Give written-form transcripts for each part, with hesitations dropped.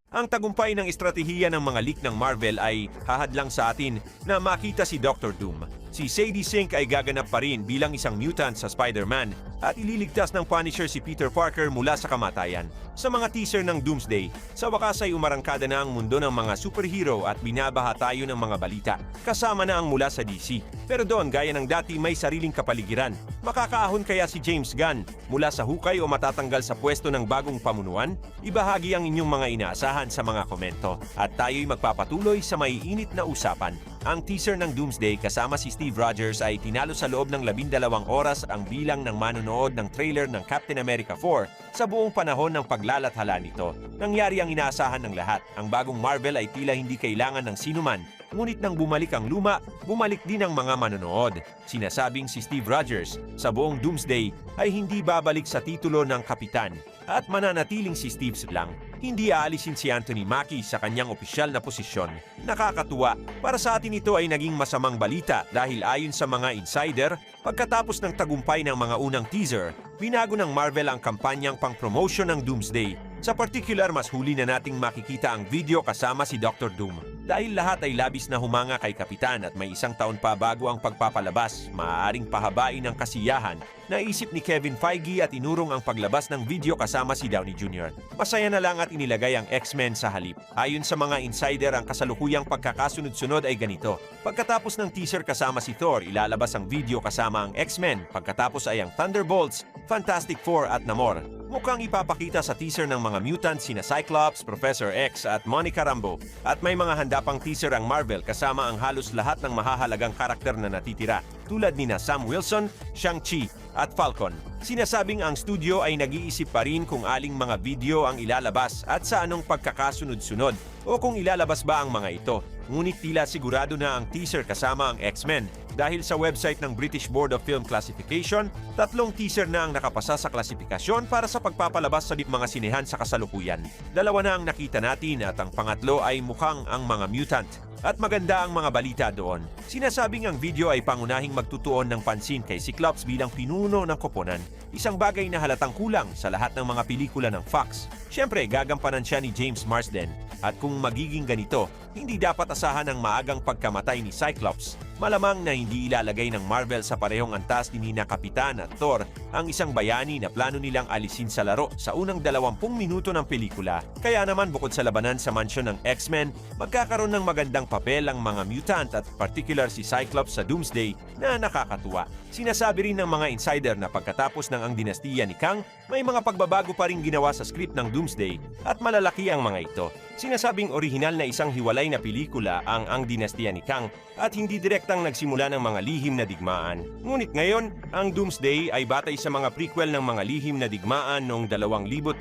Ang tagumpay ng estratehiya ng mga leak ng Marvel ay hahadlang sa atin na makita si Doctor Doom. Si Sadie Sink ay gaganap pa rin bilang isang mutant sa Spider-Man at ililigtas ng Punisher si Peter Parker mula sa kamatayan. Sa mga teaser ng Doomsday, sa wakas ay umarangkada na ang mundo ng mga superhero at binabaha tayo ng mga balita, kasama na ang mula sa DC. Pero doon, gaya ng dati, may sariling kapaligiran. Makakaahon kaya si James Gunn mula sa hukay o matatanggal sa pwesto ng bagong pamunuan? Ibahagi ang inyong mga inaasahan sa mga komento at tayo'y magpapatuloy sa maiinit na usapan. Ang teaser ng Doomsday kasama si Steve Rogers ay tinalo sa loob ng 12 oras ang bilang ng manonood ng trailer ng Captain America 4 sa buong panahon ng paglalathala nito. Nangyari ang inaasahan ng lahat. Ang bagong Marvel ay tila hindi kailangan ng sinuman, ngunit nang bumalik ang luma, bumalik din ang mga manonood. Sinasabing si Steve Rogers sa buong Doomsday ay hindi babalik sa titulo ng kapitan at mananatiling si Steve lang. Hindi aalisin si Anthony Mackie sa kanyang opisyal na posisyon. Nakakatuwa, para sa atin ito ay naging masamang balita dahil ayon sa mga insider, pagkatapos ng tagumpay ng mga unang teaser, binago ng Marvel ang kampanyang pang-promotion ng Doomsday. Sa particular, mas huli na nating makikita ang video kasama si Dr. Doom. Dahil lahat ay labis na humanga kay Kapitan at may isang taon pa bago ang pagpapalabas, maaaring pahabain ang kasiyahan, naisip ni Kevin Feige at inurong ang paglabas ng video kasama si Downey Jr. Masaya na lang at inilagay ang X-Men sa halip. Ayon sa mga insider, ang kasalukuyang pagkakasunod-sunod ay ganito. Pagkatapos ng teaser kasama si Thor, ilalabas ang video kasama ang X-Men. Pagkatapos ay ang Thunderbolts, Fantastic Four at Namor. Mukhang ipapakita sa teaser ng mga mutants sina Cyclops, Professor X at Monica Rambeau. At may mga handa pang teaser ang Marvel kasama ang halos lahat ng mahahalagang karakter na natitira, tulad nina Sam Wilson, Shang-Chi at Falcon. Sinasabing ang studio ay nag-iisip pa rin kung aling mga video ang ilalabas at sa anong pagkakasunod-sunod o kung ilalabas ba ang mga ito. Ngunit tila sigurado na ang teaser kasama ang X-Men dahil sa website ng British Board of Film Classification, 3 teaser na ang nakapasa sa klasifikasyon para sa pagpapalabas sa mga sinehan sa kasalukuyan. 2 na ang nakita natin at ang pangatlo ay mukhang ang mga mutant. At maganda ang mga balita doon. Sinasabing ang video ay pangunahing magtutuon ng pansin kay Cyclops bilang pinuno ng koponan. Isang bagay na halatang kulang sa lahat ng mga pelikula ng Fox. Siyempre, gagampanan siya ni James Marsden. At kung magiging ganito, hindi dapat asahan ang maagang pagkamatay ni Cyclops. Malamang na hindi ilalagay ng Marvel sa parehong antas ni Nina Kapitan at Thor ang isang bayani na plano nilang alisin sa laro sa unang 20 minuto ng pelikula. Kaya naman bukod sa labanan sa mansyon ng X-Men, magkakaroon ng magandang papel ang mga mutant at particular si Cyclops sa Doomsday na nakakatuwa. Sinasabi rin ng mga insider na pagkatapos ng ang dinastiya ni Kang, may mga pagbabago pa rin ginawa sa script ng Doomsday at malalaki ang mga ito. Sinasabing orihinal na isang hiwalay na pelikula ang dinastiya ni Kang at hindi direktang nagsimula ng mga lihim na digmaan. Ngunit ngayon, ang Doomsday ay batay sa mga prequel ng mga lihim na digmaan noong 2015,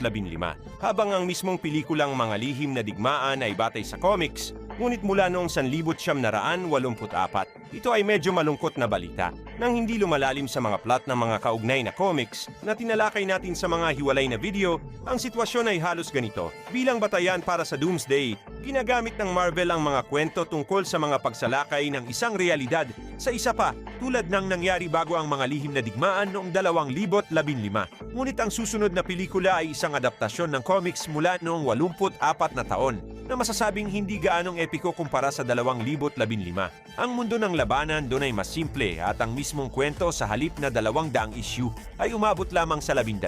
habang ang mismong pelikulang mga lihim na digmaan ay batay sa comics, ngunit mula noong 1984. Ito ay medyo malungkot na balita nang hindi lumalalim sa mga plot ng mga kaugnay na comics na tinalakay natin sa mga hiwalay na video. Ang sitwasyon ay halos ganito. Bilang batayan para sa Doomsday, ginagamit ng Marvel ang mga kwento tungkol sa mga pagsalakay ng isang realidad sa isa pa, tulad ng nangyari bago ang mga lihim na digmaan noong 2015. Ngunit ang susunod na pelikula ay isang adaptasyon ng comics mula noong 84 na taon na masasabing hindi gaanong epiko kumpara sa 2015. Ang mundo ng labanan doon ay mas simple at ang mismong kwento sa halip na 200 issue ay umabot lamang sa 12.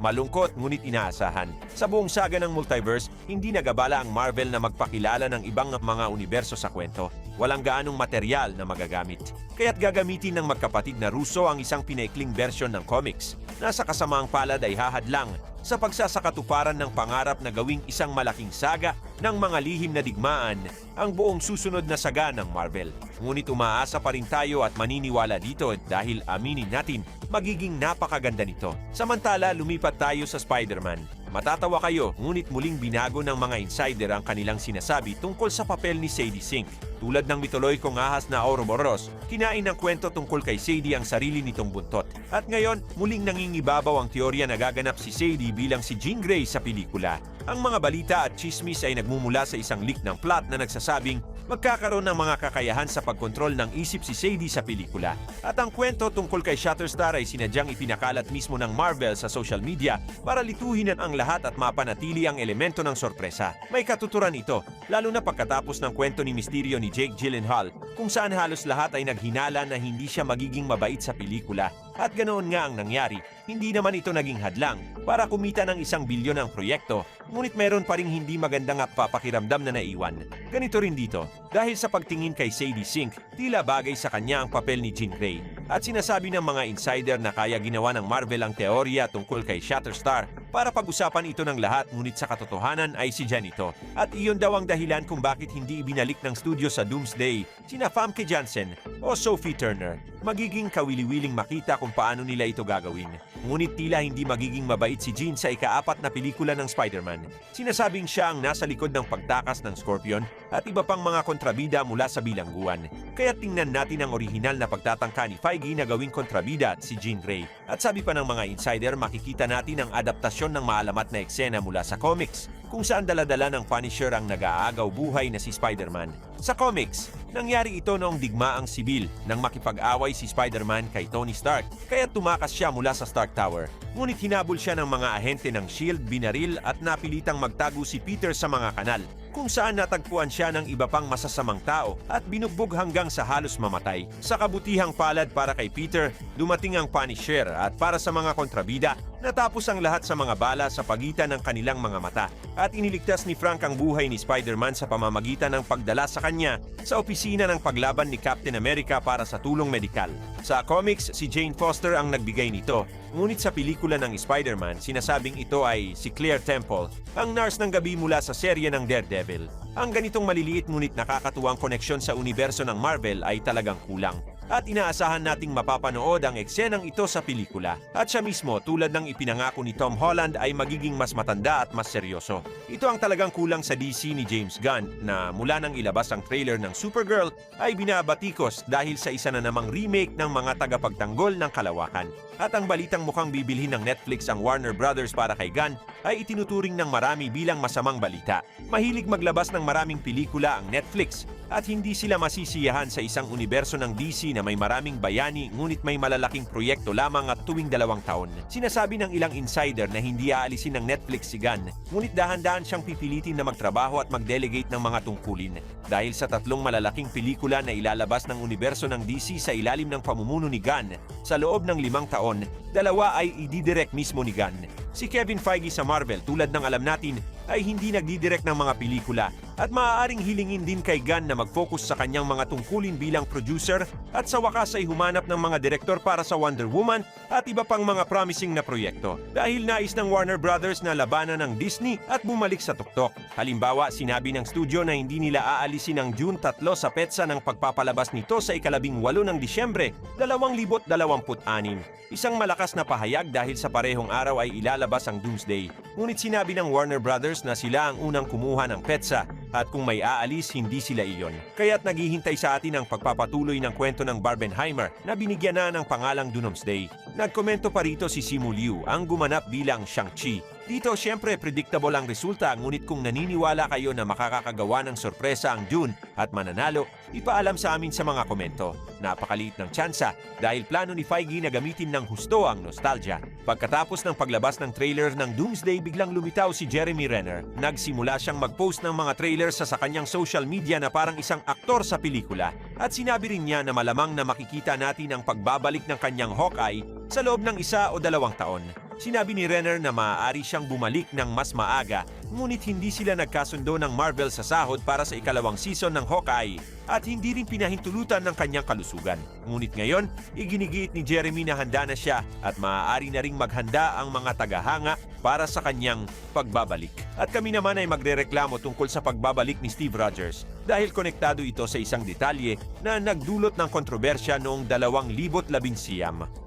Malungkot ngunit inaasahan. Sa buong saga ng multiverse, hindi nagabala ang Marvel na magpakilala ng ibang mga universo sa kwento. Walang gaanong material na magagamit. Kaya't gagamitin ng magkapatid na Russo ang isang pinaikling version ng comics. Nasa kasamaang palad ay hahadlang sa pagsasakatuparan ng pangarap na gawing isang malaking saga ng mga lihim na digmaan ang buong susunod na saga ng Marvel. Ngunit umaasa pa rin tayo at maniniwala dito dahil aminin natin, magiging napakaganda nito. Samantala, lumipat tayo sa Spider-Man. Matatawa kayo, ngunit muling binago ng mga insider ang kanilang sinasabi tungkol sa papel ni Sadie Sink. Tulad ng mitoloikong ahas na Ouroboros, kinain ng kwento tungkol kay Sadie ang sarili nitong buntot. At ngayon, muling nangingibabaw ang teorya na gaganap si Sadie bilang si Jean Grey sa pelikula. Ang mga balita at chismis ay nagmumula sa isang leak ng plot na nagsasabing Magkakaroon ng mga kakayahan sa pagkontrol ng isip si Sadie sa pelikula. At ang kwento tungkol kay Shatterstar ay sinadyang ipinakalat mismo ng Marvel sa social media para lituhin ang lahat at mapanatili ang elemento ng sorpresa. May katuturan ito, lalo na pagkatapos ng kwento ni Mysterio ni Jake Gyllenhaal, kung saan halos lahat ay naghinala na hindi siya magiging mabait sa pelikula. At ganoon nga ang nangyari, hindi naman ito naging hadlang para kumita ng 1 bilyon ang proyekto, ngunit meron pa ring hindi magandang papakiramdam na naiwan. Ganito rin dito, dahil sa pagtingin kay Sadie Sink, tila bagay sa kanya ang papel ni Jean Grey. At sinasabi ng mga insider na kaya ginawa ng Marvel ang teorya tungkol kay Shatterstar para pag-usapan ito ng lahat, ngunit sa katotohanan ay si Jen ito. At iyon daw ang dahilan kung bakit hindi ibinalik ng studio sa Doomsday sina Famke Janssen o Sophie Turner. Magiging kawili-wiling makita kung paano nila ito gagawin. Ngunit tila hindi magiging mabait si Jean sa ika-4 na pelikula ng Spider-Man. Sinasabing siya ang nasa likod ng pagtakas ng Scorpion at iba pang mga kontrabida mula sa bilangguan. Kaya tingnan natin ang orihinal na pagtatangka ni Feige na gawing kontrabida si Jean Grey. At sabi pa ng mga insider, makikita natin ang adaptasyon ng maalamat na eksena mula sa comics, kung saan daladala ng Punisher ang nag-aagaw buhay na si Spider-Man. Sa comics, nangyari ito noong digmaang sibil nang makipag-away si Spider-Man kay Tony Stark, kaya tumakas siya mula sa Stark Tower. Ngunit hinabol siya ng mga ahente ng SHIELD, binaril at napilitang magtago si Peter sa mga kanal, kung saan natagpuan siya ng iba pang masasamang tao at binugbog hanggang sa halos mamatay. Sa kabutihang palad para kay Peter, dumating ang Punisher at para sa mga kontrabida, natapos ang lahat sa mga bala sa pagitan ng kanilang mga mata at iniligtas ni Frank ang buhay ni Spider-Man sa pamamagitan ng pagdala sa kanya sa opisina ng paglaban ni Captain America para sa tulong medikal. Sa comics, si Jane Foster ang nagbigay nito, ngunit sa pelikula ng Spider-Man, sinasabing ito ay si Claire Temple, ang nurse ng gabi mula sa serye ng Daredevil. Ang ganitong maliliit ngunit nakakatuwang koneksyon sa universo ng Marvel ay talagang kulang. At inaasahan nating mapapanood ang eksenang ito sa pelikula. At siya mismo, tulad ng ipinangako ni Tom Holland, ay magiging mas matanda at mas seryoso. Ito ang talagang kulang sa DC ni James Gunn na mula nang ilabas ang trailer ng Supergirl ay binabatikos dahil sa isa na namang remake ng mga tagapagtanggol ng kalawakan. At ang balitang mukhang bibilhin ng Netflix ang Warner Brothers para kay Gunn ay itinuturing ng marami bilang masamang balita. Mahilig maglabas ng maraming pelikula ang Netflix at hindi sila masisiyahan sa isang universo ng DC na may maraming bayani ngunit may malalaking proyekto lamang at tuwing 2 taon. Sinasabi ng ilang insider na hindi aalisin ng Netflix si Gunn, ngunit dahan-dahan siyang pipilitin na magtrabaho at mag-delegate ng mga tungkulin. Dahil sa 3 malalaking pelikula na ilalabas ng universo ng DC sa ilalim ng pamumuno ni Gunn, sa loob ng 5 taon, 2 ay ididirect mismo ni Gunn. Si Kevin Feige sa Marvel, tulad ng alam natin, ay hindi nagdidirect ng mga pelikula at maaaring hilingin din kay Gunn na mag-focus sa kanyang mga tungkulin bilang producer at sa wakas ay humanap ng mga direktor para sa Wonder Woman at iba pang mga promising na proyekto. Dahil nais ng Warner Brothers na labanan ng Disney at bumalik sa tuktok. Halimbawa, sinabi ng studio na hindi nila aalisin ang June 3 sa petsa ng pagpapalabas nito sa ika-18 ng Disyembre 2026. Isang malakas na pahayag dahil sa parehong araw ay ilalabas ang Doomsday. Ngunit sinabi ng Warner Brothers na sila ang unang kumuha ng petsa at kung may aalis, hindi sila iyon. Kaya't naghihintay sa atin ang pagpapatuloy ng kwento ng Barbenheimer na binigyan na ng pangalang Doomsday. Nagkomento pa rito si Simu Liu, ang gumanap bilang Shang-Chi. Dito, syempre, predictable ang resulta, ngunit kung naniniwala kayo na makakagawa ng sorpresa ang Dune at mananalo, ipaalam sa amin sa mga komento. Napakaliit ng tsansa dahil plano ni Feige na gamitin ng husto ang nostalgia. Pagkatapos ng paglabas ng trailer ng Doomsday, biglang lumitaw si Jeremy Renner. Nagsimula siyang mag-post ng mga trailer sa kanyang social media na parang isang aktor sa pelikula. At sinabi rin niya na malamang na makikita natin ang pagbabalik ng kanyang Hawkeye sa loob ng 1 o 2 taon. Sinabi ni Renner na maaari siyang bumalik ng mas maaga, ngunit hindi sila nagkasundo ng Marvel sa sahod para sa ika-2 season ng Hawkeye at hindi rin pinahintulutan ng kanyang kalusugan. Ngunit ngayon, iginigiit ni Jeremy na handa na siya at maaari na ring maghanda ang mga tagahanga para sa kanyang pagbabalik. At kami naman ay magrereklamo tungkol sa pagbabalik ni Steve Rogers dahil konektado ito sa isang detalye na nagdulot ng kontrobersya noong 2011.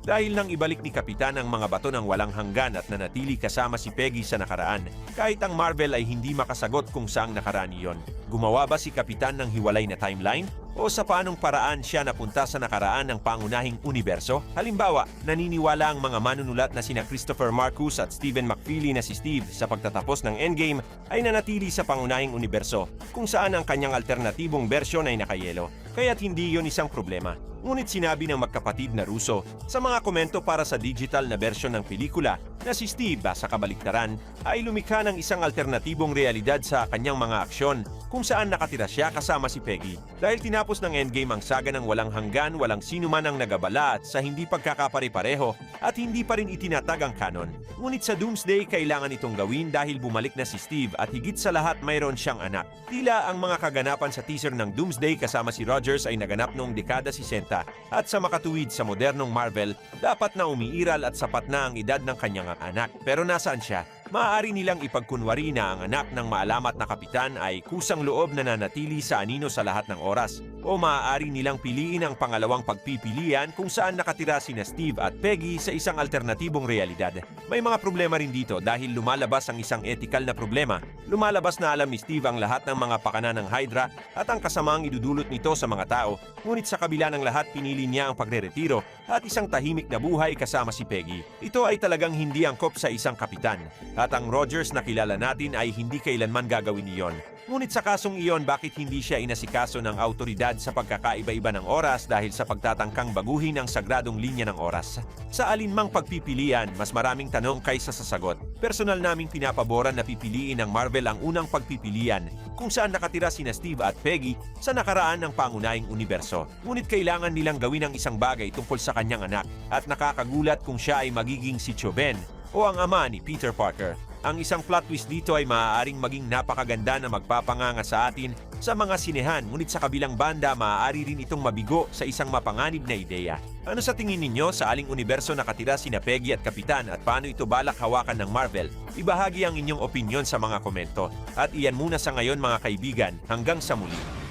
Dahil nang ibalik ni Kapitan ang mga bato ng walang hanggan at nanatili kasama si Peggy sa nakaraan, kahit ang Marvel ay hindi makasagot kung saang nakaraan iyon. Gumawa ba si Kapitan ng hiwalay na timeline? o sa paanong paraan siya napunta sa nakaraan ng pangunahing universo? Halimbawa, naniniwala ang mga manunulat na sina Christopher Marcus at Stephen McFeely na si Steve sa pagtatapos ng Endgame ay nanatili sa pangunahing universo kung saan ang kanyang alternatibong bersyon ay nakayelo. Kaya't hindi yon isang problema. Ngunit sinabi ng magkapatid na Russo sa mga komento para sa digital na bersyon ng pelikula na si Steve sa kabaliktaran ay lumikha ng isang alternatibong realidad sa kanyang mga aksyon kung saan nakatira siya kasama si Peggy. Dahil tinapos ng Endgame ang saga ng walang hanggan, walang sino man ang nagabala at sa hindi pagkakapare-pareho at hindi pa rin itinatag ang canon. Ngunit sa Doomsday kailangan itong gawin dahil bumalik na si Steve at higit sa lahat mayroon siyang anak. Tila ang mga kaganapan sa teaser ng Doomsday kasama si Rogers ay naganap noong dekada 60 at sa makatuwid sa modernong Marvel, dapat na umiiral at sapat na ang edad ng kanyang anak. Pero nasaan siya? Maaari nilang ipagkunwari na ang anak ng maalamat na kapitan ay kusang loob na nanatili sa anino sa lahat ng oras. O maaari nilang piliin ang pangalawang pagpipilian kung saan nakatira sina Steve at Peggy sa isang alternatibong realidad. May mga problema rin dito dahil lumalabas ang isang ethical na problema. Lumalabas na alam ni Steve ang lahat ng mga pakana ng Hydra at ang kasamaang idudulot nito sa mga tao. Ngunit sa kabila ng lahat pinili niya ang pagreretiro at isang tahimik na buhay kasama si Peggy. Ito ay talagang hindi angkop sa isang kapitan. At ang Rogers na kilala natin ay hindi kailanman gagawin iyon. Ngunit sa kasong iyon, bakit hindi siya inasikaso ng autoridad sa pagkakaiba-iba ng oras dahil sa pagtatangkang baguhin ang sagradong linya ng oras? Sa alinmang pagpipilian, mas maraming tanong kaysa sa sagot. Personal naming pinapaboran na pipiliin ng Marvel ang unang pagpipilian kung saan nakatira sina Steve at Peggy sa nakaraan ng pangunahing universo. Ngunit kailangan nilang gawin ang isang bagay tungkol sa kanyang anak at nakakagulat kung siya ay magiging si Ben o ang ama ni Peter Parker. Ang isang plot twist dito ay maaaring maging napakaganda na magpapanganga sa atin sa mga sinehan, ngunit sa kabilang banda maaari rin itong mabigo sa isang mapanganib na ideya. Ano sa tingin ninyo sa aling universo nakatira sina Peggy at Kapitan at paano ito balak hawakan ng Marvel? Ibahagi ang inyong opinyon sa mga komento. At iyan muna sa ngayon mga kaibigan, hanggang sa muli.